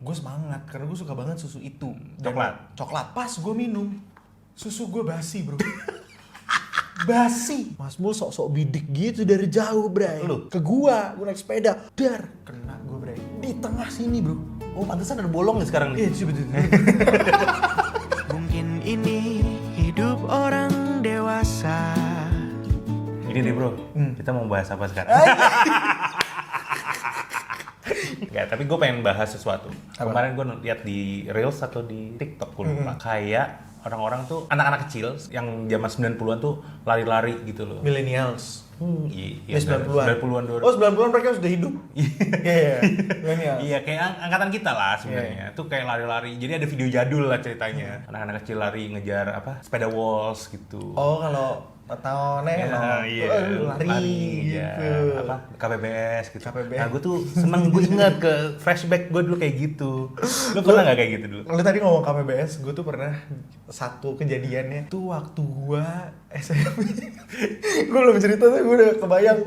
Gue semangat karena gue suka banget susu itu. Coklat. Pas gue minum, susu gue basi bro. Basi. Mas Mul sok-sok bidik gitu dari jauh bray. Lu? Ke gue naik sepeda. Dar, kena gue bray. Di tengah sini bro. Oh pantesan ada bolong nih sekarang nih. Iya betul. Mungkin ini hidup orang dewasa. Ini nih bro, kita mau bahas apa sekarang? Enggak, tapi gue pengen bahas sesuatu. Apa? Kemarin gue lihat di Reels atau di TikTok gue lupa. Kayak orang-orang tuh, anak-anak kecil yang zaman 90-an tuh lari-lari gitu loh. Millennials. Iya, 90-an. 90-an dulu. Oh 90-an mereka sudah hidup. Iya. Millennials. Iya, kayak angkatan kita lah sebenarnya. Tuh kayak lari-lari. Jadi ada video jadul lah ceritanya. Anak-anak kecil lari ngejar sepeda walls gitu. Oh kalau tahun lari gitu. KPBS gitu. KPBS. Nah, gue tuh seneng, gue ingat ke flashback gue dulu kayak gitu. Lu pernah nggak kayak gitu dulu? Lu tadi ngomong KPBS, gue tuh pernah satu kejadiannya tuh waktu gua SMP. Gue belum cerita tuh, gue udah kebayang.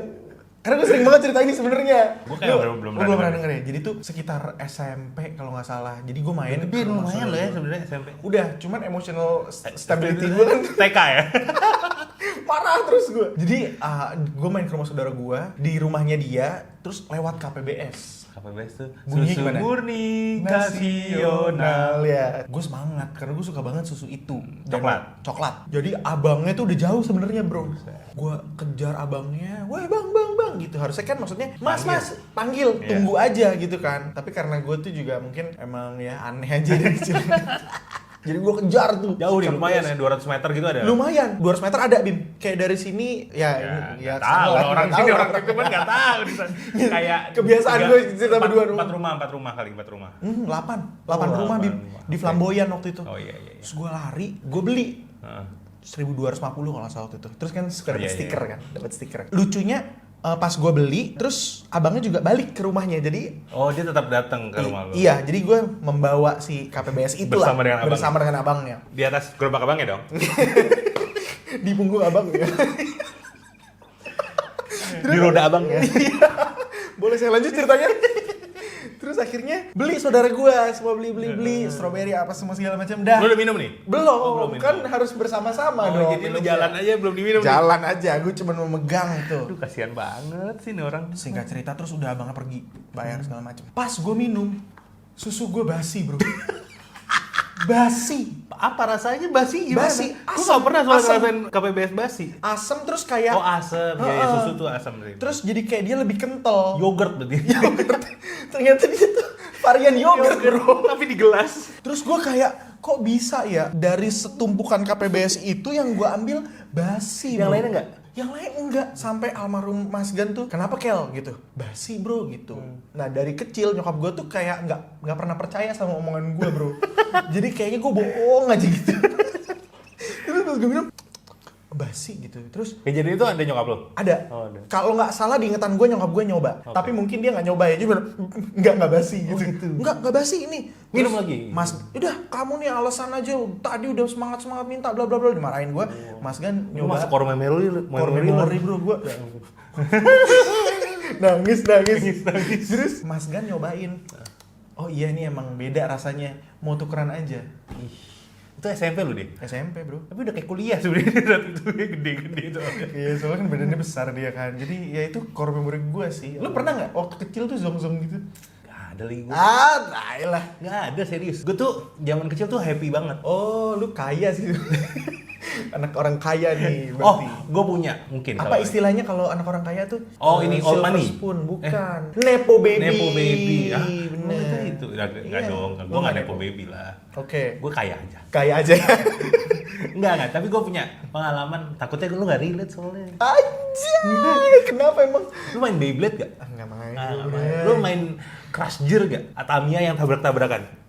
Karena gue sering banget cerita ini sebenarnya. Gue kayak belum pernah denger ya. Jadi tuh sekitar SMP kalau nggak salah. Jadi gue main. Tapi lumayan loh ya sebenarnya SMP. Udah, cuman emotional stability gue kan TK ya. parah terus gue. Jadi gue main ke rumah saudara gue di rumahnya dia, terus lewat KPBS. KPBS tuh Bunyinya susu gimana? murni nasional. Ya. Gue semangat karena gue suka banget susu itu. Dan Coklat. Jadi abangnya tuh udah jauh sebenarnya bro. Gue kejar abangnya, wah bang gitu. Harusnya kan maksudnya mas panggil, Iya. tunggu aja gitu kan. Tapi karena gue tuh juga mungkin emang ya aneh aja dari kecil. Jadi gue kejar tuh. Jauh nih, lumayan ya, 200 meter gitu ada. Lumayan, 200 meter ada Bim. Kayak dari sini ya Ya tahu sana lah, orang nggak sini tahu. orang itu kan nggak tahu di sana. Kayak Kebiasaan gue cerita berdua rumah. 4 rumah kali 4 rumah. 8 Oh, rumah Bim. 8 rumah. Di Flamboyan waktu itu. Oh iya. Terus gue lari, gue beli Heeh. 1.250 kalau nggak salah waktu itu. Terus kan suka dapet Iya, stiker kan, dapat stiker. Lucunya pas gue beli, terus abangnya juga balik ke rumahnya. Jadi Oh, dia tetap datang ke rumah lu. iya, jadi gue membawa si KPBS itu lah Bersama dengan abangnya. Di atas gerobak abangnya dong. Di punggung abangnya. Di roda abangnya. Boleh saya lanjut ceritanya? Terus akhirnya beli saudara gue, semua beli strawberry apa semua segala macam. Dah. Lu udah minum nih? Belum, minum. kan harus bersama-sama Oh, dong. jadi lu minumnya. jalan aja belum diminum nih? Jalan aja, gue cuma mau megang tuh. Aduh, kasihan banget sih nih orang. Singkat cerita terus udah abangnya pergi, bayar segala macam. Pas gue minum, susu gue basi bro. Basi. Apa rasanya basi gimana? Basi, Gue asam, gak pernah soal asam. ngerasain KPBS basi. Asam terus kayak Oh asam, ya susu tuh asam. terus jadi kayak dia lebih kental. Yogurt berarti. Ternyata dia tuh varian yogurt bro. Tapi di gelas. Terus gue kayak kok bisa ya dari setumpukan KPBS itu yang gue ambil basi. Yang bro. lainnya enggak? Yang lain enggak. Sampai almarhum Mas Gan tuh kenapa Kel gitu, basi bro gitu. Nah dari kecil nyokap gue tuh kayak nggak pernah percaya sama omongan gue bro. Jadi kayaknya gue bohong aja gitu. Terus pas gue minum basi gitu. Terus Kejadian itu ada nyokap lo? ada. Oh, ada. Kalau nggak salah di ingatan gue nyokap gue nyoba. Tapi mungkin dia nggak nyoba ya. Cuma nggak basi gitu. Nggak basi ini. Minum Terus, lagi? Mas, udah kamu nih alasan aja. Tadi udah semangat minta bla bla bla dimarahin gue. Mas Gan Lu nyoba. masuk core memory Bro gue. nangis. Terus Mas Gan nyobain. Oh iya nih emang beda rasanya. Mau tukeran aja. Itu SMP lu deh? SMP bro. Tapi udah kayak kuliah sebenarnya saat itu dia gede-gede tuh. Iya soalnya kan badannya besar dia kan. Jadi ya itu core memory gue sih. Lu pernah nggak waktu kecil tuh zong gitu? Gak ada lagi gue. Lah. Gak ada serius. Gue tuh zaman kecil tuh happy banget. Oh, lu kaya sih. Anak orang kaya nih Oh, berarti. gue punya mungkin. Apa kalau- istilahnya kalau anak orang kaya tuh? Oh, ini old silver money? spoon, bukan. Nepo baby. Nepo baby. Ah, bener. itu enggak Iya. dong. Gua Gue nggak gak nepo baby lah. Oke. Gue kaya aja. Kaya aja. Enggak, tapi gue punya pengalaman. Takutnya lu gak relate soalnya. Aja. Kenapa emang? Lu main Beyblade gak? Enggak main. Lu main Crash Gear gak? Tamiya yang tabrak-tabrakan?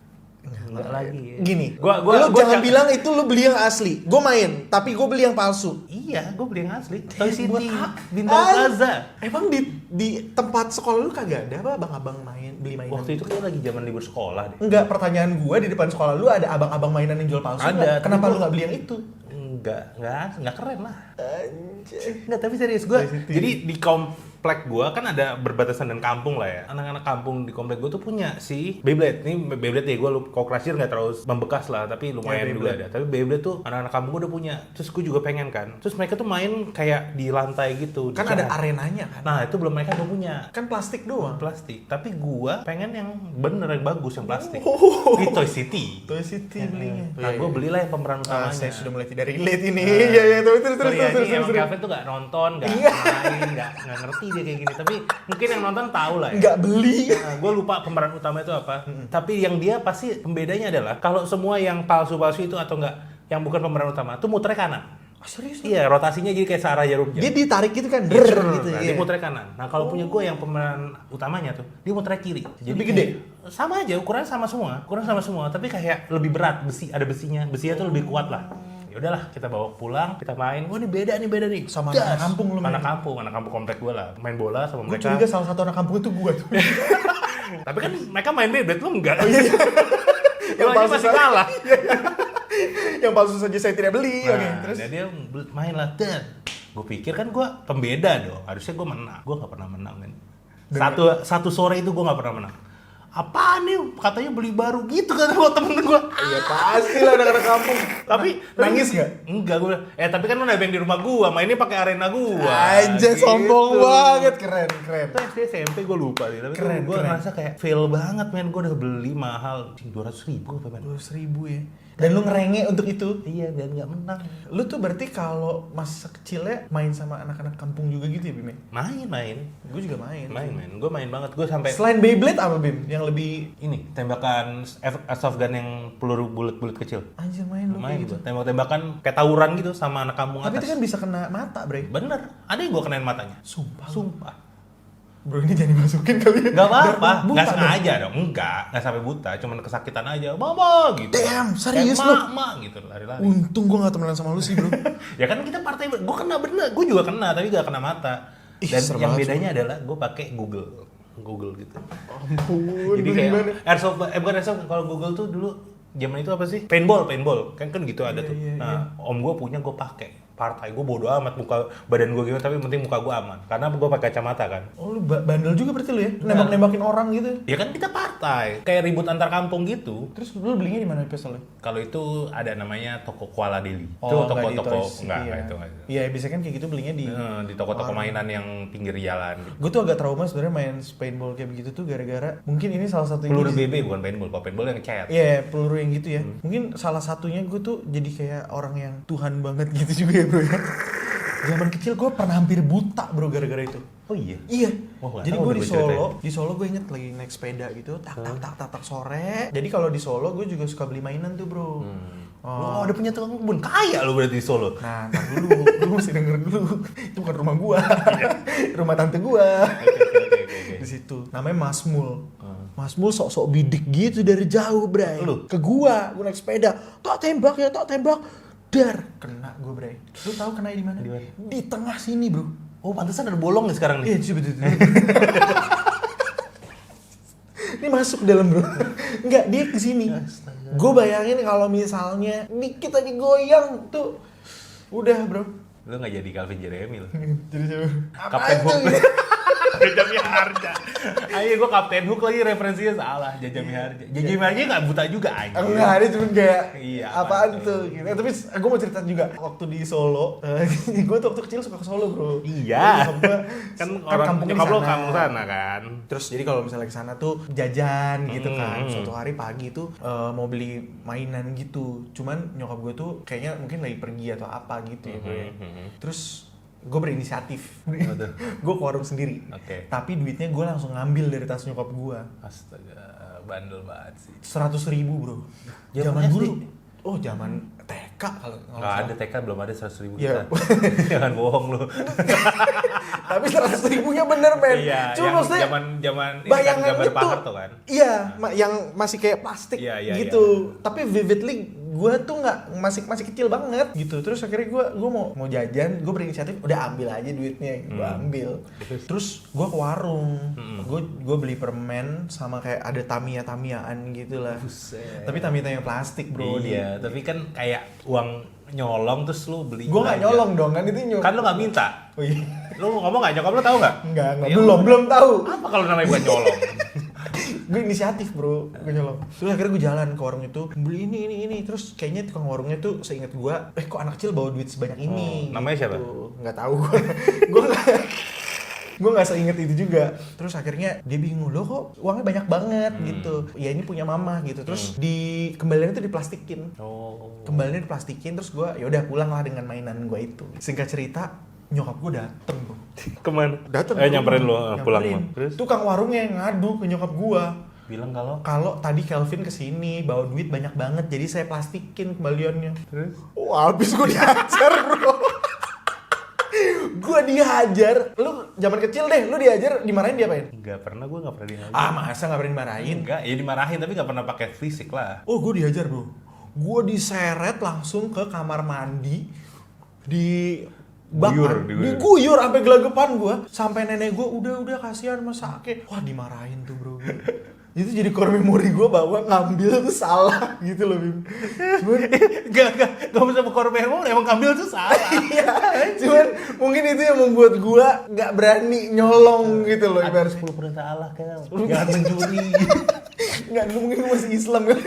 Enggak lagi. Gini, Gua lu jangan bilang itu lu beli yang asli. Gue main, tapi gue beli yang palsu. Iya, gue beli yang asli. Toy City, Buat Bintang Plaza. Emang di tempat sekolah lu kagak ada apa abang-abang beli mainan? Waktu itu kan lagi zaman libur sekolah deh. Enggak, pertanyaan gua di depan sekolah lu ada abang-abang mainan yang jual palsu Ada, nggak? tapi Kenapa gua- lu nggak beli yang itu? Enggak keren lah. Anjay. Enggak, tapi serius gue. Toy City. Jadi di kaum komplek gua kan ada berbatasan dengan kampung lah ya. Anak-anak kampung di komplek gua tuh punya si Beyblade. Ini Beyblade ya, gua kalau Crash Gear nggak terlalu membekas lah, tapi lumayan juga ada. Tapi Beyblade tuh anak-anak kampung gua udah punya. Terus gua juga pengen kan. Terus mereka tuh main kayak di lantai gitu. Kan ada arenanya kan. Nah, itu belum mereka belum punya. Kan plastik doang. Plastik. Tapi gua pengen yang bener, yang bagus, yang plastik. Di Toy City. Toy City belinya. Nah, gua belilah yang pemeran utamanya. Saya sudah mulai tidak relate ini. Iya, terus. Sorry ya, ini emang Calvin tuh gak nonton, gak main, gak ngerti dia kayak gini. Tapi mungkin yang nonton tahu lah ya. Nggak beli. Nah, gue lupa pemeran utama itu apa. Tapi yang dia pasti pembedanya adalah kalau semua yang palsu-palsu itu atau enggak yang bukan pemeran utama tuh muternya kanan. Serius? Iya, rotasinya jadi kayak searah jarum jam. Dia ditarik gitu kan, gitu. Nah, dia muternya kanan. Nah, kalau punya gue yang pemeran utamanya tuh, dia muternya kiri. Jadi lebih gede? Sama aja, ukurannya sama semua. Tapi kayak lebih berat, ada besinya tuh lebih kuat lah. Ya udahlah, kita bawa pulang, kita main. Wah, ini beda nih. Sama anak kampung lu main? Anak kampung komplek gue lah. Main bola sama Gue mereka. curiga salah satu anak kampung itu gue tuh. Tapi kan mereka main Beyblade, lu enggak. Yang Yang palsu pasti saja. kalah. Yang palsu saja saya tidak beli. Nah, Oke, terus dan dia main lah. Gue pikir kan gue pembeda dong. Harusnya gue menang. Gue gak pernah menang kan. Satu sore itu gue gak pernah menang. Apaan nih? Katanya beli baru gitu kan sama temen gue. iya pasti lah anak-anak kampung. Tapi nangis nggak? Enggak, gue bilang, tapi kan lu nebeng di rumah gua, mainnya pakai arena gua. Anjay, sombong banget, keren. Itu SD SMP gue lupa nih, tapi Keren, gue keren. ngerasa kayak fail banget men, gue udah beli mahal 200.000 apa men. 200.000 ya. Dan lu ngerenge untuk itu. Iya, dan nggak menang. Lu tuh berarti kalau masa kecilnya main sama anak-anak kampung juga gitu ya, Bim? Main. Gue juga main. Gue main banget, gue sampai Selain Beyblade apa, Bim? Yang lebih ini tembakan airsoft gun yang peluru bulat-bulat kecil. anjir main lu Main kayak gitu. gue, tembak-tembakan kayak tawuran gitu sama anak kampung Tapi atas. itu kan bisa kena mata, Bre. Bener, ada yang gue kenain matanya. Sumpah. Bro, ini jangan dimasukin kali ya. Gak apa-apa, Buta gak dong. sengaja dong, enggak sampai buta, cuman kesakitan aja, mama gitu. Damn, serius Kayak lu? mak gitu, lari-lari. Untung gue gak temenan sama lu sih, bro. Ya kan kita partai, gue kena bener, gue juga kena, tapi gak kena mata. Ih, Dan serem yang banget, bedanya adalah gue pakai Google gitu. Ampun, Jadi lu kayak gimana? airsoft, bukan airsoft, kalau Google tuh dulu zaman itu apa sih? Paintball, kan gitu ada Iya, tuh. iya, Nah, om gue punya, gue pakai. Partai gue bodo amat badan gue gimana, tapi penting muka gue aman karena gue pakai kacamata kan. Oh, lu bandel juga berarti lu ya? Nembak-nembakin orang gitu. Ya kan kita partai kayak ribut antar kampung gitu. Terus lu belinya di mana pistolnya? Kalau itu ada namanya toko Kuala Deli. Oh, Itu nggak di toko-toko Toys, enggak iya. itu. Iya, biasanya kan kayak gitu belinya Di toko-toko mainan yang pinggir jalan. Gue tuh agak trauma sebenarnya main paintball kayak begitu tuh gara-gara mungkin ini salah satu Peluru BB bukan paintball. Kalau paintball yang cat. Iya, peluru yang gitu ya. Mungkin salah satunya gue tuh jadi kayak orang yang Tuhan banget gitu juga ya, bro ya. Zaman kecil gue pernah hampir buta, bro, gara-gara itu. Oh iya. Iya. Oh, nggak Jadi tahu gue udah di gue ceritain. Di Solo gue inget lagi naik sepeda gitu, tak sore. Jadi kalau di Solo gue juga suka beli mainan tuh, bro. Oh, ada punya tukang kebun. Kaya lo berarti di Solo. Nah, ntar dulu, lu mesti denger dulu. Itu bukan rumah gua, rumah tante gua. Oke. Di situ, namanya Masmul. Masmul sok-sok bidik gitu dari jauh, Bray. Lu? Ke gua naik sepeda. Tak tembak. Dar, kena gua, Bray. Lu tahu kena di mana? Di mana? Di tengah sini, bro. Oh, pantesan ada bolong nih sekarang Iya, nih. coba tuh. Ini masuk dalam, bro. Enggak, dia ke sini. Gue bayangin kalau misalnya dikit aja goyang tuh udah, bro. Lu nggak jadi Calvin Jeremy lo. Jadi siapa? Kapten Apaan Hook. tuh? Jajami Harja. Ayo gue Kapten Hook lagi, referensinya salah. Jajami Harja. Jajami Harja nggak buta juga aja. Enggak, dia cuma kayak Iya, apaan apaan tuh gitu. Tapi gue mau cerita juga waktu di Solo. Gue tuh waktu kecil suka ke Solo, bro. Iya. Nyokap gua Kan orang kampungnya di nyokap lo sana. kampung sana kan. Terus jadi kalau misalnya ke sana tuh jajan gitu kan. Hmm. Suatu hari pagi tuh mau beli mainan gitu. Cuman nyokap gue tuh kayaknya mungkin lagi pergi atau apa gitu ya, bro. Terus gue berinisiatif. Waduh. Gue ke warung sendiri. Oke. Tapi duitnya gue langsung ngambil dari tas nyokap gue. Astaga, bandel banget sih. 100.000, bro. Zaman Zaman SD? dulu. Oh, zaman TK kalau Nggak ada TK, belum ada 100.000 Iya. kita. Jangan bohong lu. Tapi 100.000-nya bener, men. Iya, Cuma yang maksudnya zaman ini kan bayangan gambar itu Pak Harto kan. Iya, yang masih kayak plastik Iya, gitu. Tapi vividly gue tuh nggak masih kecil banget gitu. Terus akhirnya gue mau jajan, gue berinisiatif udah ambil aja duitnya, gue ambil. Terus gue ke warung, gue beli permen sama kayak ada Tamiya-Tamiyaan gitu lah. Tapi Tamiya plastik bro. Iya, tapi kan kayak uang nyolong terus lu beli. Gue nggak nyolong dong kan itu Kan lu nggak minta. Oh iya. Lu ngomong nggak, nyokap lu tahu nggak? Enggak, Ya, belum tahu. Apa kalau namanya bukan nyolong? Gue inisiatif bro, gue nyolong. Terus akhirnya gue jalan ke warung itu, beli ini. Terus kayaknya tukang warungnya tuh seingat gue, kok anak kecil bawa duit sebanyak ini. Namanya siapa? Nggak tahu gue. Gue nggak seinget itu juga. Terus akhirnya dia bingung, loh kok uangnya banyak banget gitu. Ya ini punya mama gitu. Terus di kembaliannya tuh diplastikin. Kembaliannya diplastikin. Terus gue ya udah pulang lah dengan mainan gue itu. Singkat cerita, nyokap gue dateng bro. Kemana? Dateng. Nyamperin lu pulang Nyamperin. lu. Terus Tukang warungnya yang ngadu ke nyokap gue. bilang Kalau tadi Kelvin kesini bawa duit banyak banget, jadi saya plastikin kembaliannya. terus Wah, habis gue dihajar bro. Gue dihajar. Lu zaman kecil deh, lu dihajar dimarahin diapain? nggak pernah, gue nggak pernah dihajar. Masa nggak pernah dimarahin? Enggak, ya dimarahin tapi nggak pernah pakai fisik lah. Oh, gue dihajar bro. Gue diseret langsung ke kamar mandi, diguyur sampai gelagapan gue, sampai nenek gue udah kasihan masa sakit. Wah, dimarahin tuh bro gue. Itu jadi core memory gue bahwa ngambil tuh salah gitu loh Bim. Cuman Gak bisa berkorban, emang ngambil tuh salah. iya, cuman mungkin itu yang membuat gue gak berani nyolong gitu loh. Ada Ibarat 10 perintah Allah kan, jangan mencuri. nggak dulu mungkin gue masih Islam kan.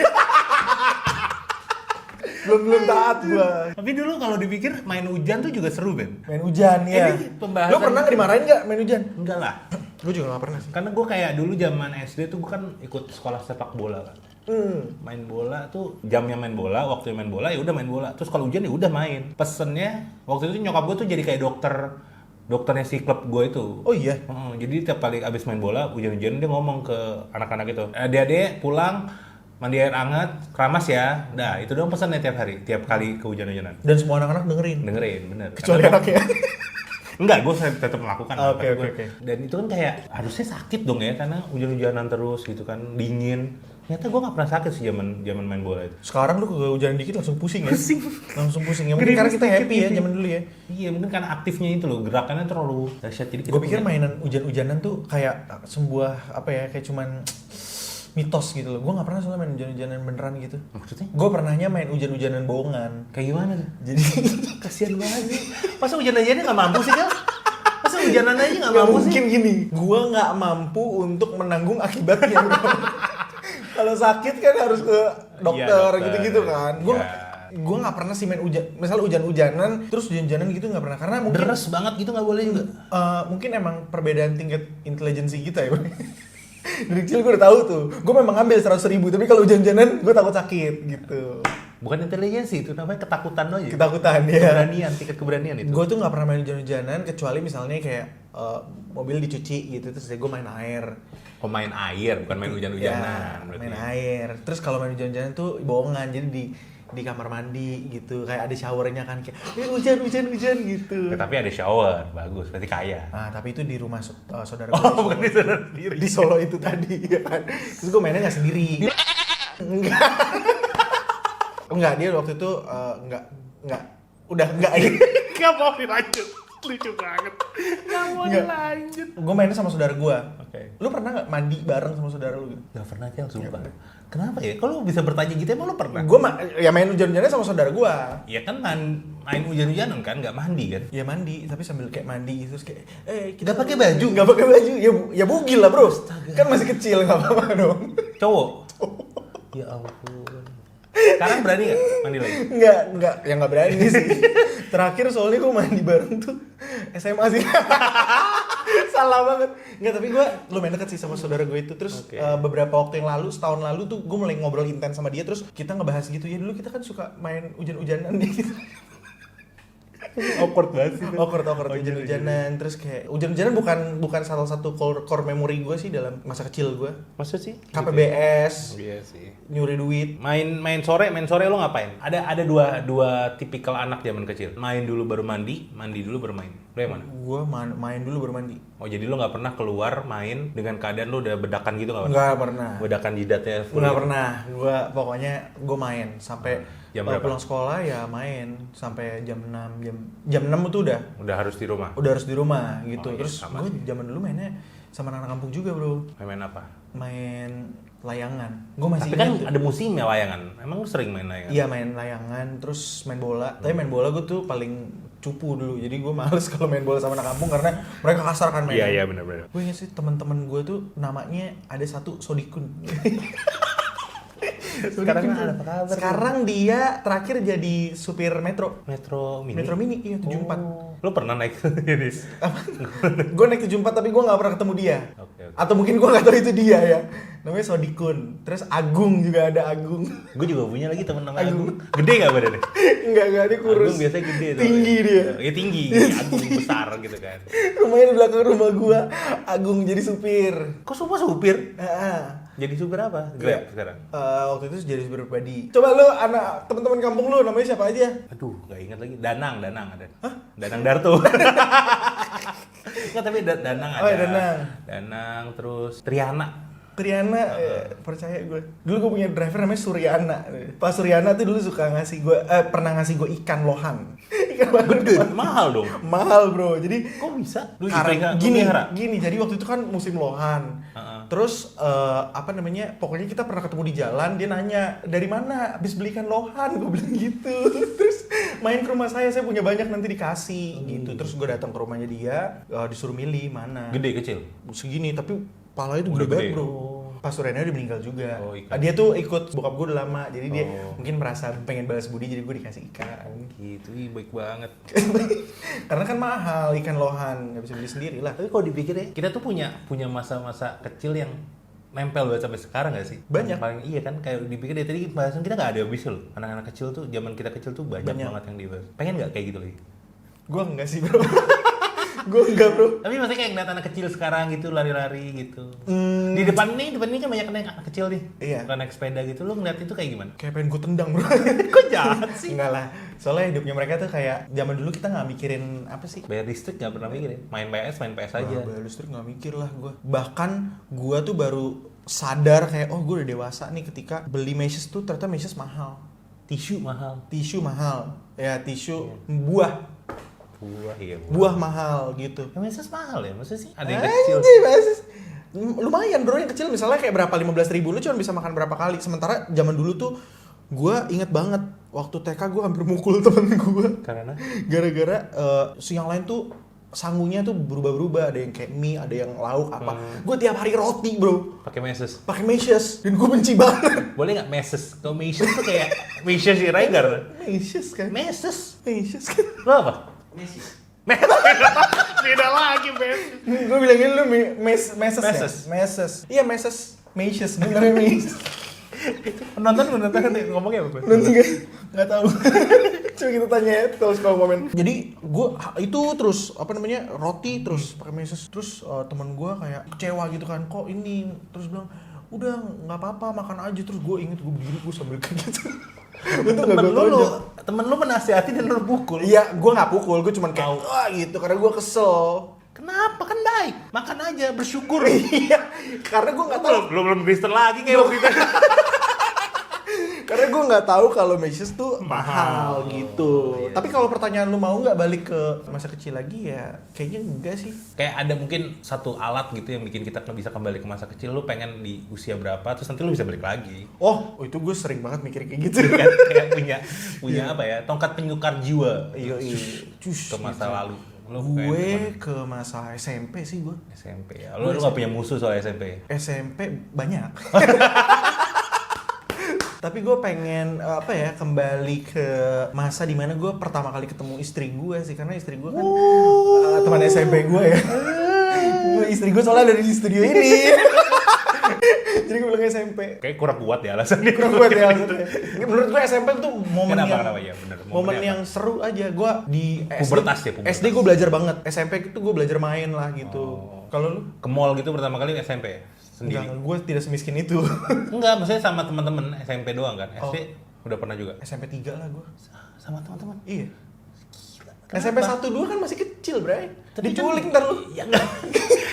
belum taat gue. Tapi dulu kalau dipikir main hujan tuh juga seru Ben. Main hujan ya. Ini pembahasan. Lo pernah nggak dimarahin nggak main hujan? Enggak lah. Gue juga nggak pernah sih. Karena gue kayak dulu zaman SD tuh gue kan ikut sekolah sepak bola kan. Main bola tuh jamnya main bola, waktunya main bola ya udah main bola. Terus kalau hujan ya udah main. Pesennya waktu itu nyokap gue tuh jadi kayak dokternya si klub gue itu. Oh iya. Jadi tiap kali abis main bola hujan-hujan dia ngomong ke anak-anak itu, adik-adik pulang mandi air hangat, keramas ya. Dah, itu doang pesannya tiap hari, tiap kali kehujan-hujanan. Dan semua anak-anak dengerin. Bener. Kecuali Karena- anaknya. Enggak, gue tetap melakukan. Oke. Dan itu kan kayak harusnya sakit dong ya, karena hujan-hujanan terus gitu kan, dingin. Ternyata gue nggak pernah sakit sih zaman main bola itu. Sekarang lu kehujanan dikit langsung pusing ya? Langsung pusing ya. Mungkin karena kita happy ya zaman dulu ya. Iya, mungkin karena aktifnya itu loh, gerakannya terlalu dahsyat. Jadi Gue pikir mainan hujan-hujanan tuh kayak sebuah apa ya, kayak cuman mitos gitu loh. Gue nggak pernah soalnya main hujan-hujanan beneran gitu. Maksudnya Gue pernahnya main hujan-hujanan bohongan. kayak gimana tuh? Jadi Kasian banget sih. Masa hujan-hujannya nggak mampu sih kan? Masa hujanan aja nggak nggak mampu mungkin sih? gini. Gue nggak mampu untuk menanggung akibatnya bro. Kalau sakit kan harus ke dokter, dokter. gitu-gitu kan. Gue Iya. gue nggak pernah sih main hujan. Misal hujan-hujanan, terus hujan-hujanan gitu nggak pernah. Karena mungkin Deres banget gitu nggak boleh juga. mungkin emang perbedaan tingkat intelijensi kita ya. Dari kecil gue udah tahu tuh. Gue memang ngambil 100.000, tapi kalau hujan-hujanan gue takut sakit gitu. Bukan intelijensi, itu namanya ketakutan aja. Ketakutan ya. Keberanian, tingkat keberanian itu. Gue tuh nggak pernah main hujan-hujanan kecuali misalnya kayak mobil dicuci gitu, terus gue main air. Pemain air, bukan main hujan-hujanan. Ya, berarti. main air. Terus kalau main hujan-hujanan tuh bohongan, jadi di kamar mandi gitu, kayak ada showernya kan, kayak hujan gitu. Ya, tapi ada shower, bagus, berarti kaya. Ah, tapi itu di rumah saudara Oh, gue. bukan di sana sendiri. Di Solo itu tadi ya kan. Terus gue mainnya nggak sendiri. Enggak, dia waktu itu enggak gitu. Gak mau dilanjut. Lucu banget. Gak mau Nggak. dilanjut. Gue mainnya sama saudara gue. Oke. Lu pernah nggak mandi bareng sama saudara lu gitu? Gak pernah Kel, sumpah. Kenapa ya? Kalau bisa bertanya gitu emang lo pernah? Gue ya main hujan-hujannya sama saudara gue. Ya kan main hujan-hujanan kan, nggak mandi kan? Ya mandi, tapi sambil kayak mandi terus kayak Nggak pakai baju? Nggak pakai baju. Ya bugil lah, Bro. Kan masih kecil, nggak apa-apa dong. Cowok? Ya ampun. Sekarang berani nggak mandi lagi? Nggak berani sih. Terakhir soalnya gue mandi bareng tuh SMA sih. Salah banget. Nggak, tapi gue lumayan deket sih sama saudara gue itu. Terus Oke. beberapa waktu yang lalu, setahun lalu tuh gue mulai ngobrol intens sama dia. Terus kita ngebahas gitu, ya dulu kita kan suka main hujan-hujanan gitu. Awkward banget sih. Awkward hujan-hujanan. Terus kayak hujan-hujanan bukan salah satu core memory gue sih dalam masa kecil gue. Maksud sih? KPBS, Iya sih. nyuri duit. Main sore lo ngapain? Ada dua tipikal anak zaman kecil. Main dulu baru mandi dulu baru main. Lo yang mana? Gue main dulu baru mandi. Oh jadi lo nggak pernah keluar main dengan keadaan lo udah bedakan gitu nggak pernah? Nggak pernah. Bedakan jidatnya full Nggak gitu? pernah. Gue pokoknya gue main sampai Jam Kalau berapa? pulang sekolah ya main sampai jam 6. Jam 6 itu Udah harus di rumah. udah harus di rumah gitu. Oh, iya, Terus sama gue sih. zaman dulu mainnya sama anak-anak kampung juga, Bro. Main apa? Main layangan. Gue masih Tapi kan ingat tuh. ada musimnya layangan. Emang lu sering main layangan? Iya, main layangan, terus main bola. Tapi main bola gue tuh paling cupu dulu. Jadi gue males kalau main bola sama anak kampung karena mereka kasar kan mainnya. Iya benar-benar. Gue inget sih teman-teman gue tuh namanya ada satu Sodikun. Sekarang ada apa kabar? Sekarang dia terakhir jadi supir metro. Metro Mini. Metro Mini, iya 74. Oh. Lu pernah naik ini? Gue naik 74 tapi gue gak pernah ketemu dia. Oke. Atau mungkin gue gak tahu itu dia ya. Namanya Sodikun. Terus Agung juga ada Agung. Gue juga punya lagi temen namanya Agung. Agung. Gede gak badannya? Enggak, dia kurus. Agung biasanya gede tuh. Tinggi dia. Iya tinggi, Agung besar gitu kan. Rumahnya di belakang rumah gue. Agung jadi supir. Kok semua supir? Ah. Jadi supir apa? Grab sekarang? Waktu itu jadi supir pribadi. Coba lu anak teman-teman kampung lu namanya siapa aja? Aduh, gak ingat lagi. Danang ada. Hah? Danang Darto. Nggak, tapi Danang ada. Oh, ya, Danang. Danang, terus Triana. Triana, percaya gue. Dulu gue punya driver namanya Suryana. Pak Suryana tuh dulu suka ngasih gue, pernah ngasih gue ikan lohan. Ikan lohan Gede, mahal dong. mahal bro. Jadi Kok bisa? Lu karena gini. Jadi waktu itu kan musim lohan. Terus apa namanya? Pokoknya kita pernah ketemu di jalan. Dia nanya dari mana? Habis beli ikan lohan, gue bilang gitu. Terus main ke rumah saya punya banyak nanti dikasih gitu. Terus gue datang ke rumahnya dia, disuruh milih mana. Gede kecil. Segini tapi palanya tuh Udah gede banget gede. bro. Pas Suryana udah meninggal juga. Oh, ikan. Dia tuh ikut bokap gue udah lama, jadi dia Oh. mungkin merasa pengen balas budi, jadi gue dikasih ikan. Gitu, ih, baik banget. Karena kan mahal ikan lohan, nggak bisa beli sendiri lah. Tapi kalau dipikir ya, kita tuh punya masa-masa kecil yang nempel banget sampai sekarang gak sih? Banyak. Yang paling iya kan, kayak dipikir dari tadi pembahasan kita gak ada habis loh. Anak-anak kecil tuh, zaman kita kecil tuh banyak banget yang dibahas. Pengen gak kayak gitu lagi? Gue enggak sih bro. Gue enggak bro. Tapi maksudnya kayak ngeliat anak kecil sekarang gitu, lari-lari gitu. Di depan ini kan banyak anak kecil nih. Iya. Bukan naik sepeda gitu, lu ngeliat itu kayak gimana? Kayak pengen gue tendang bro. Kok jahat sih? Enggak lah. Soalnya hidupnya mereka tuh kayak zaman dulu kita nggak mikirin apa sih. Bayar listrik gak pernah mikirin. Main PS aja. Bayar listrik nggak mikir lah gue. Bahkan gue tuh baru sadar kayak oh gue udah dewasa nih ketika beli meshes tuh ternyata meshes mahal. Tisu mahal. Tisu mahal. Ya tisu buah. Buah Mahal gitu. Ya, meses mahal ya, maksudnya sih ada yang kecil. Anjir, meses. Lumayan bro yang kecil misalnya kayak berapa 15.000 lu cuma bisa makan berapa kali. Sementara zaman dulu tuh gue inget banget waktu TK gue hampir mukul temen gue. Karena? Gara-gara yang lain tuh sangunya tuh berubah-berubah, ada yang kayak mie, ada yang lauk apa. Gue tiap hari roti bro, Pakai meses. pakai meshes dan gue benci banget. Boleh nggak meses? Kalau meses tuh kayak meses si Regar. Meshes kan? Meses. Meshes kan? Lo apa? Meses. Beda lagi meses. Gue bilangin lu meshes Meses. ya? Meses. Iya meshes. Meshes benernya meshes. Penonton ngomongnya apa? Nanti nggak tahu. Coba kita tanya ya kalau suka komen. Jadi gue itu terus apa namanya roti terus pakai meses terus teman gue kayak kecewa gitu kan kok ini terus bilang udah nggak apa-apa makan aja terus gue inget gue berdiri gue sambil kayak gitu. Untung nggak gue tonjok. Temen lu menasihati dan lu pukul. Iya gue nggak pukul gue cuman kayak wah gitu karena gue kesel. Kenapa? Kan baik. Makan aja, bersyukur. Iya karena gue nggak tahu. Belum Kristen lagi kayak waktu itu. Karena gue nggak tahu kalau meshes tuh mahal Mahal. gitu. Iya. Tapi kalau pertanyaan lu mau nggak balik ke masa kecil lagi ya kayaknya enggak sih. Kayak ada mungkin satu alat gitu yang bikin kita bisa kembali ke masa kecil. Lu pengen di usia berapa, terus nanti lu bisa balik lagi. Oh itu gue sering banget mikir kayak gitu. Kan kayak punya apa ya, tongkat penyukar jiwa. Iya. Ke masa lalu. Lu Gue ke masa SMP sih gue. SMP ya. Lu nggak punya musuh soal SMP. SMP banyak. Tapi gue pengen apa ya kembali ke masa dimana gue pertama kali ketemu istri gue sih karena istri gue kan teman SMP gue ya. Istri gue soalnya ada di studio ini. Jadi gue bilang SMP. Kayak kurang kuat ya alasannya. Kurang kuat ya alasannya. Menurut gue SMP tuh momen Kenapa ya bener. momen yang seru aja. Gue di Pubertas ya, pubertas. SD gue belajar banget. SMP itu gue belajar main lah gitu. Kalau lu? Ke mall gitu pertama kali SMP ya? Sendiri. Enggak, gue tidak semiskin itu. Enggak, maksudnya sama teman-teman SMP doang kan. SD udah pernah juga. SMP 3 lah gue. Sama teman-teman. Iya. Kenapa? SMP 1 2 kan masih kecil, Bray. Tapi Diculik kan- ntar lu. Ya enggak.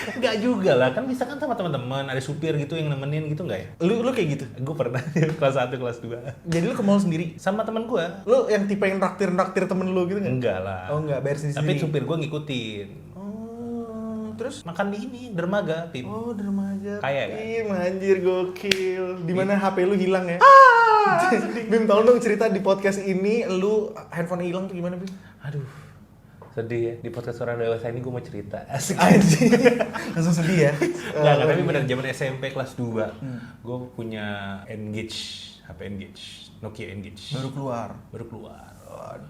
Enggak juga lah, kan bisa kan sama teman-teman, ada supir gitu yang nemenin gitu enggak ya? Lu kayak gitu. Gue pernah kelas 1, kelas 2 Jadi lu ke mall sendiri. sama teman gue. Lu yang tipe yang naktir temen lu gitu nggak? Enggak lah. Oh enggak, bayar sendiri. Tapi supir gue ngikutin. Oh, terus? Makan di ini, dermaga, Pim. Oh, dermaga. Kayak kan? Bim, anjir gokil. Di mana HP lu hilang ya? Bim, tolong dong cerita di podcast ini lu handphone hilang tuh gimana, Bim? Aduh, sedih ya. Di podcast orang dewasa ini gue mau cerita. Asik. Anjir. Langsung sedih ya. Enggak, tapi benar zaman SMP kelas 2. Gue punya Engage, HP Engage, Nokia Engage. Baru keluar.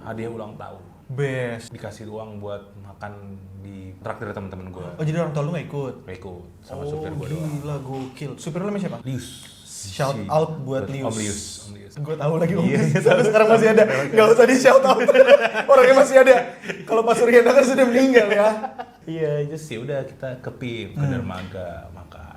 Hadiah ulang tahun. Best. Dikasih uang buat makan di traktir teman-teman gue. Oh, jadi orang tua lu nggak ikut? Ikut sama supir gue doang. Gila, gokil. Supir lu namanya siapa? Lius. Shout out buat Lius. Om Lius. Gue tahu lagi Om Iya, Lius. Sampai sekarang masih ada. Gak usah di shout out. Orangnya masih ada. Kalau Pak Suryana kan sudah meninggal ya. Iya, just ya udah kita ke PIM, ke dermaga, makan.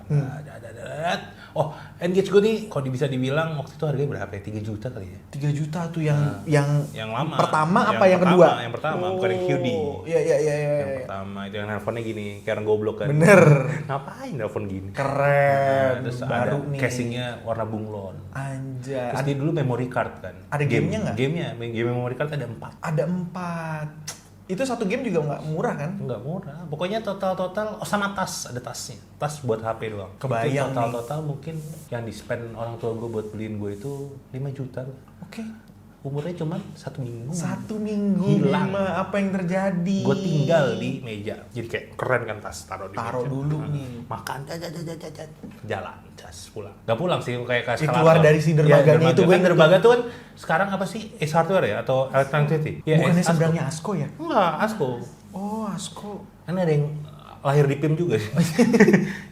Oh, Engage gue nih kalau bisa dibilang waktu itu harganya berapa ya? 3 juta kali ya? 3 juta tuh yang lama. pertama apa yang pertama, kedua? Yang pertama, bukan yang QD. Iya. Yang pertama itu yang nelfonnya gini, kayak orang goblok kan. Bener. Ngapain nelfon gini? Keren. Terus baru ada nih. casingnya warna bunglon. Anjay. Terus dia dulu memory card kan. Ada gamenya nggak? Game memory card ada 4. Ada 4. Itu satu game juga nggak murah kan? Enggak murah. Pokoknya total sama tas, ada tasnya. Tas buat HP doang. Kebayang Itu nih. total mungkin yang di spend orang tua gue buat beliin gue itu 5 juta. Oke. Umurnya cuma 1 minggu. 1 minggu. Hilang. Bima, apa yang terjadi? Gue tinggal di meja. Jadi kayak keren kan tas, taruh di Taruh meja. dulu Nah, nih. Makan, jalan, pulang. Gak pulang sih, kayak ke eskalator. keluar dari si dermaganya Iya, itu gue kan dermaga tuh kan sekarang apa sih? Ace Hardware ya? Atau Electronic City? Ya, Bukannya Asko. seberangnya Asko ya? Enggak, Asko. Oh, Asko. Kan ada yang lahir di PIM juga sih.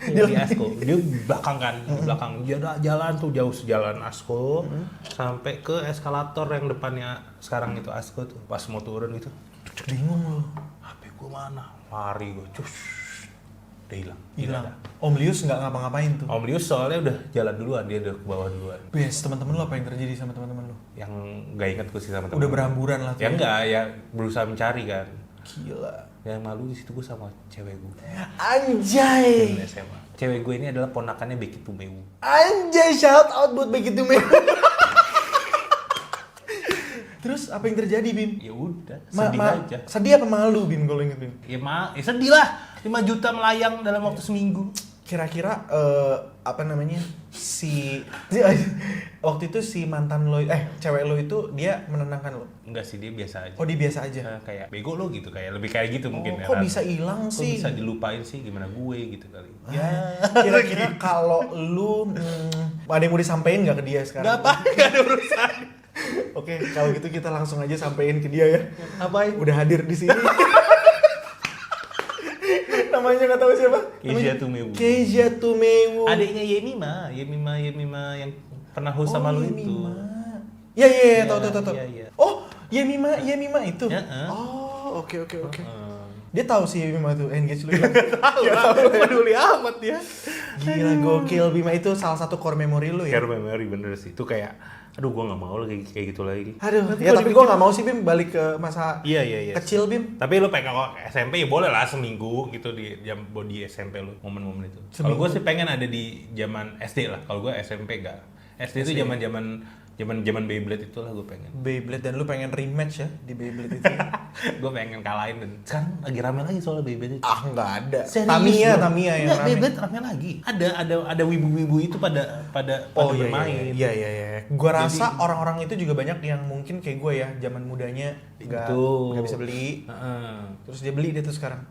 Dia di Asko. Dia belakang kan, di belakang. Dia jalan tuh jauh sejalan Asko sampai ke eskalator yang depannya sekarang itu Asko tuh. Pas mau turun gitu, Bingung loh. HP gue mana? Lari gue, cus. Udah hilang. Hilang. Tidak ada. Om Lius nggak ngapa-ngapain tuh. Om Lius soalnya udah jalan duluan, dia udah ke bawah duluan. Bes, teman-teman lu apa yang terjadi sama teman-teman lu? Yang nggak inget gue sih sama temen. Udah berhamburan lah tuh. Ya enggak, ya berusaha mencari kan. Gila. Yang malu di situ gue sama cewek gue. Anjay. Temen SMA. Cewek gue ini adalah ponakannya Becky Tumewu. Anjay, shout out buat begitu men. Terus apa yang terjadi, Bim? Ya udah, sedih aja. Sedih apa malu, Bim, kalau inget, Bim? Ya sedih lah. 5 juta melayang dalam waktu seminggu. Kira-kira apa namanya? Waktu itu si mantan lo cewek lo itu dia menenangkan lo. Enggak sih, dia biasa aja. Oh, dia biasa aja. Kayak bego lo gitu, kayak lebih kayak gitu mungkin ya. Kok kan? bisa hilang Kok sih? bisa dilupain sih, gimana gue gitu kali. Ya, kira-kira kalau lu ada yang mau disampaikan nggak ke dia sekarang? Enggak apa, enggak ada urusan. Oke, kalau gitu kita langsung aja sampein ke dia ya. Apain? Udah hadir di sini. Namanya nggak tahu siapa? Kezia Tumewu. Kezia Tumewu. Adiknya Yemima yang pernah host sama lu itu. Iya, tahu. Iya. Oh, Yemima itu. Ya, Oh, oke. Dia tahu sih Bima tuh engage lu. Tahu, peduli amat dia. Gila gokil, Bima itu salah satu core memory lu ya. Care memory bener sih. Itu kayak aduh gua enggak mau lagi kayak gitu lagi. Aduh, Nanti ya kalau tapi dipikir- gua nggak mau sih Bim balik ke masa Iya. kecil Bim. Tapi lu pengen kalau SMP ya boleh lah seminggu gitu di SMP lu momen-momen itu. Kalau gue sih pengen ada di zaman SD lah. Kalau gue SMP enggak. SD itu zaman Beyblade itulah gue pengen. Beyblade dan lu pengen rematch ya di Beyblade itu. Gue pengen kalahin dan sekarang lagi rame lagi soal Beyblade itu. Ah, nggak ada. Serius, Tamiya bro? yang Nggak, rame. Beyblade rame lagi. Ada wibu-wibu itu pada bermain. Iya. Gua Jadi- rasa orang-orang itu juga banyak yang mungkin kayak gue ya, zaman mudanya Betul. nggak bisa beli. Heeh. Terus dia beli dia tuh sekarang.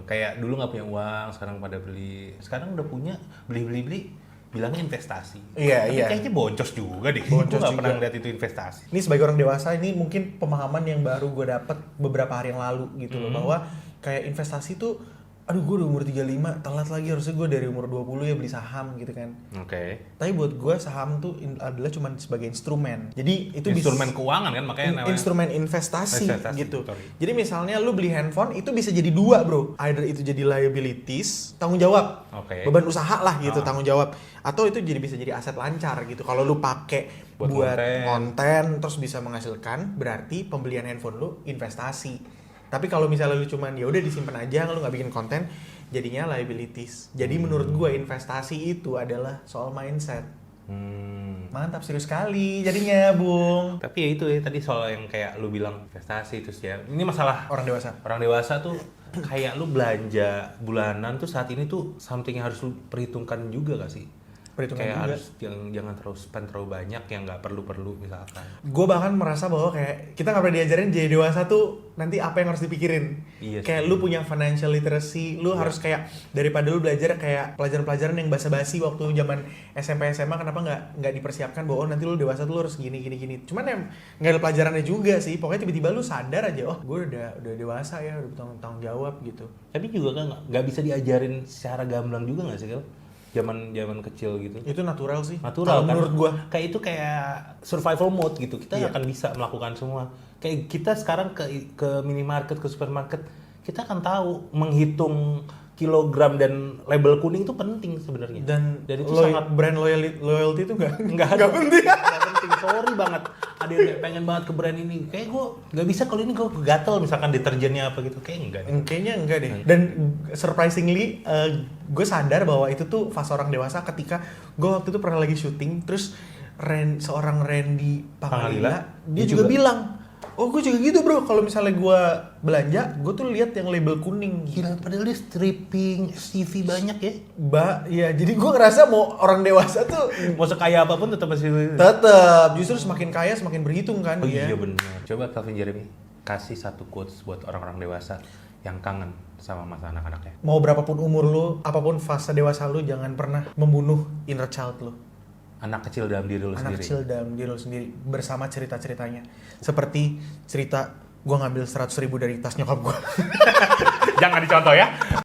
Kayak dulu nggak punya uang, sekarang pada beli. Sekarang udah punya, beli. Bilangnya investasi. Iya, Tapi iya. kayaknya boncos juga deh. Boncos Gue nggak pernah juga. ngeliat itu investasi. Ini sebagai orang dewasa ini mungkin pemahaman yang baru gue dapet beberapa hari yang lalu gitu loh, bahwa kayak investasi tuh aduh gue udah umur 35 telat lagi, harusnya gue dari umur 20 ya beli saham gitu kan. Oke. Tapi buat gue saham tuh adalah cuma sebagai instrumen. Jadi itu Instrumen keuangan kan makanya namanya. instrumen investasi gitu. sorry. Jadi misalnya lu beli handphone itu bisa jadi dua bro. Either itu jadi liabilities, tanggung jawab, Oke. beban usaha lah gitu, Ah. tanggung jawab. Atau itu bisa jadi aset lancar gitu. Kalau lu pakai Buat buat konten. konten terus bisa menghasilkan, berarti pembelian handphone lu investasi. Tapi kalau misalnya lu cuman ya udah disimpan aja, lu nggak bikin konten, jadinya liabilities. Jadi menurut gue investasi itu adalah soal mindset. Mantap, serius sekali jadinya, Bung. Tapi ya itu ya tadi soal yang kayak lu bilang investasi terus ya. Ini masalah Orang dewasa. orang dewasa tuh kayak lu belanja bulanan tuh saat ini tuh something yang harus lu perhitungkan juga gak sih? Perhitungan Kayak juga. harus jangan terlalu spend terlalu banyak yang nggak perlu misalkan. Gue bahkan merasa bahwa kayak kita nggak pernah diajarin jadi dewasa tuh nanti apa yang harus dipikirin. Iya Kayak sih. lu punya financial literacy, lu harus kayak daripada lu belajar kayak pelajaran-pelajaran yang basa-basi waktu zaman SMP SMA, kenapa nggak dipersiapkan bahwa oh, nanti lu dewasa tuh lu harus gini. Cuman yang nggak ada pelajarannya juga sih. Pokoknya tiba-tiba lu sadar aja, oh gue udah dewasa ya, udah bertanggung jawab gitu. Tapi juga kan nggak bisa diajarin secara gamblang juga nggak sih Kel? Zaman kecil gitu. Itu natural sih. Natural Kalau kan? menurut gua. Kayak itu kayak survival mode gitu. Kita Iya. akan bisa melakukan semua. Kayak kita sekarang ke minimarket, ke supermarket, kita akan tahu menghitung kilogram dan label kuning itu penting sebenarnya. Dan itu sangat brand loyalty itu nggak penting. Nggak penting. Sorry banget. Ada yang kayak pengen banget ke brand ini. Kayak gue nggak bisa kalau ini gue gatel misalkan deterjennya apa gitu. Kayak enggak. Kayaknya enggak deh. Dan surprisingly, gue sadar bahwa itu tuh fase orang dewasa ketika gue waktu itu pernah lagi syuting, terus seorang Randy Pangalila, dia juga bilang, oh gue juga gitu bro, kalau misalnya gue belanja, gue tuh lihat yang label kuning. Gila, padahal dia stripping, CV banyak ya. Ya jadi gue ngerasa mau orang dewasa tuh Mau sekaya apapun tetap masih. tetap justru semakin kaya semakin berhitung kan Oh dia. iya benar. Coba Calvin Jeremy kasih satu quotes buat orang-orang dewasa yang kangen sama masa anak-anaknya. Mau berapapun umur lu, apapun fase dewasa lu, jangan pernah membunuh inner child lu. Anak kecil dalam diri lu Anak sendiri. kecil dalam diri lu sendiri bersama cerita-ceritanya. Seperti cerita gue ngambil 100.000 dari tas nyokap gue. Jangan dicontoh ya.